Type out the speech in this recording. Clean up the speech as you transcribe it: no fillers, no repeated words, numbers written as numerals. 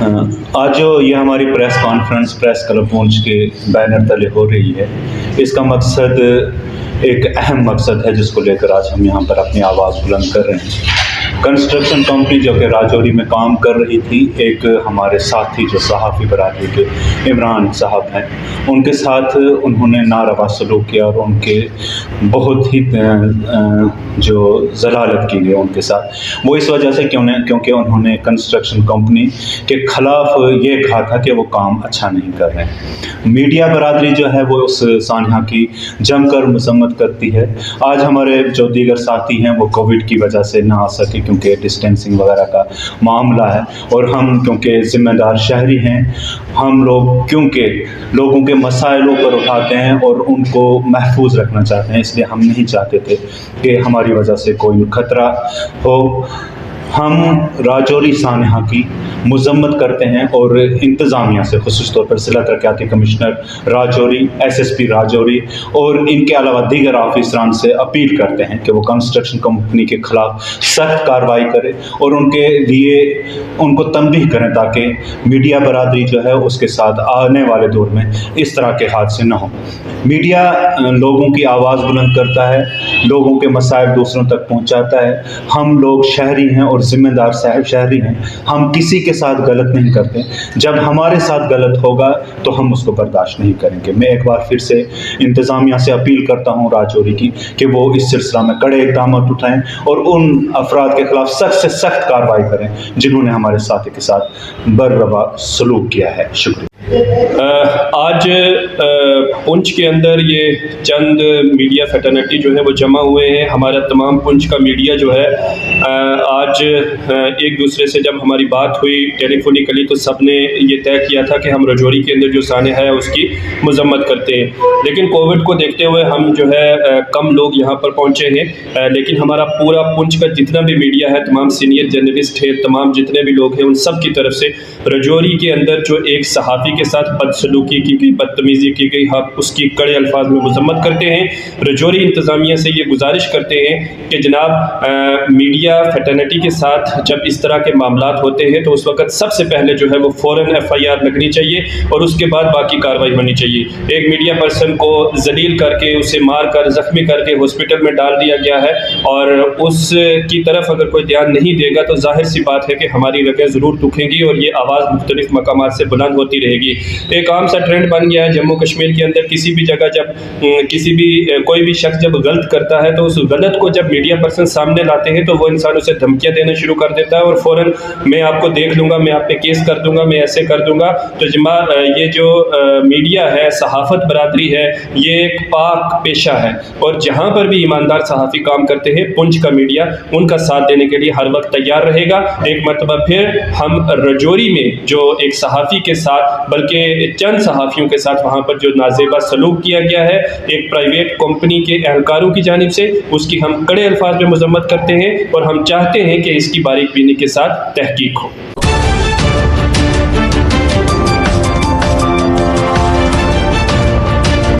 आज जो ये हमारी प्रेस कॉन्फ्रेंस प्रेस क्लब पूंछ के बैनर तले हो रही है, इसका मकसद एक अहम मकसद है जिसको लेकर आज हम यहाँ पर अपनी आवाज़ बुलंद कर रहे हैं। कंस्ट्रक्शन कंपनी जो कि राजौरी में काम कर रही थी, एक हमारे साथी जो सहाफ़ी बरादरी के इमरान साहब हैं, उनके साथ उन्होंने नारवा सलूक किया और उनके बहुत ही जो जलालत की गई उनके साथ, वो इस वजह से क्योंकि उन्होंने कंस्ट्रक्शन कंपनी के ख़िलाफ़ ये कहा था कि वो काम अच्छा नहीं कर रहे हैं। मीडिया बरादरी जो है वो उस सानहा की जमकर मजम्मत करती है। आज हमारे जो दीगर साथी हैं वो कोविड की वजह से ना आ सके क्योंकि डिस्टेंसिंग वगैरह का मामला है, और हम क्योंकि ज़िम्मेदार शहरी हैं, हम लोग क्योंकि लोगों के मसाइलों पर उठाते हैं और उनको महफूज रखना चाहते हैं, इसलिए हम नहीं चाहते थे कि हमारी वजह से कोई खतरा हो। हम राजौरी सानहा की मजम्मत करते हैं और इंतज़ामिया से ख़ुसूस तौर पर ज़िला तरक्याती कमिश्नर राजौरी, SSP राजौरी और इनके अलावा दीगर ऑफिसरान से अपील करते हैं कि वो कंस्ट्रक्शन कंपनी के ख़िलाफ़ सख्त कार्रवाई करें और उनके लिए उनको तंबीह करें ताकि मीडिया बरादरी जो है उसके साथ आने वाले दौर में इस तरह के हादसे न हों। मीडिया लोगों की आवाज़ बुलंद करता है, लोगों के मसाइल दूसरों तक पहुँचाता है। हम लोग शहरी हैं और ज़िम्मेदार साहब शहरी हैं, हम किसी के साथ गलत नहीं करते। जब हमारे साथ गलत होगा तो हम उसको बर्दाश्त नहीं करेंगे। मैं एक बार फिर से इंतज़ामिया से अपील करता हूँ राजौरी की कि वो इस सिलसिला में कड़े इक़दाम उठाएँ और उन अफराद के ख़िलाफ़ सख्त से सख्त कार्रवाई करें जिन्होंने हमारे साथी के साथ बर्रवा सलूक किया है। शुक्रिया। आज पुंछ के अंदर ये चंद मीडिया फैटर्निटी जो है वो जमा हुए हैं। हमारा तमाम पुंछ का मीडिया जो है आज एक दूसरे से जब हमारी बात हुई टेलीफोनिकली तो सब ने ये तय किया था कि हम राजौरी के अंदर जो सानहा है उसकी मजम्मत करते हैं, लेकिन कोविड को देखते हुए हम जो है कम लोग यहाँ पर पहुँचे हैं। लेकिन हमारा पूरा पुंछ का जितना भी मीडिया है, तमाम सीनियर जर्नलिस्ट है, तमाम जितने भी लोग हैं, उन सब की तरफ से राजौरी के अंदर जो एक सहाफ़ी के साथ बदसलूकी की गई, बदतमीज़ी की गई, हम उसकी कड़े अल्फाज में मजम्मत करते हैं। राजौरी इंतज़ामिया से ये गुजारिश करते हैं कि जनाब मीडिया फैटर्निटी के साथ जब इस तरह के मामलात होते हैं तो उस वक्त सबसे पहले जो है वो फ़ौरन FIR लगनी चाहिए और उसके बाद बाकी कार्रवाई होनी चाहिए। एक मीडिया पर्सन को जलील करके, उसे मार कर, ज़ख्मी करके हॉस्पिटल में डाल दिया गया है और उसकी तरफ अगर कोई ध्यान नहीं देगा तो जाहिर सी बात है कि हमारी रगें ज़रूर दुखेंगी और ये आवाज़ मुख्तलिफ मकामात से बुलंद होती रहेगी। एक आम सा ट्रेंड बन गया है जम्मू कश्मीर के अंदर, किसी भी जगह जब कोई भी शख्स जब गलत करता है तो उस गलत को जब मीडिया पर्सन सामने लाते हैं तो वो इंसान उसे धमकियां देना शुरू कर देता है और फ़ौरन मैं आपको देख लूँगा, मैं आप पे केस कर दूँगा, मैं ऐसे कर दूँगा। तो ये जो मीडिया है, सहाफ़त बरादरी है, ये एक पाक पेशा है और जहाँ पर भी ईमानदार सहाफ़ी काम करते हैं, पुंछ का मीडिया उनका साथ देने के लिए हर वक्त तैयार रहेगा। एक मरतबा फिर हम राजौरी में जो एक सहाफ़ी के साथ, बल्कि चंद सहाफ़ियों के साथ वहाँ पर जो नाज़ेबा सलूक किया गया है एक प्राइवेट कंपनी के एहलकारों की जानिब से, उसकी हम कड़े अल्फाज में मजम्मत करते हैं और हम चाहते हैं कि इसकी बारीक बीनी के साथ तहकीक हो।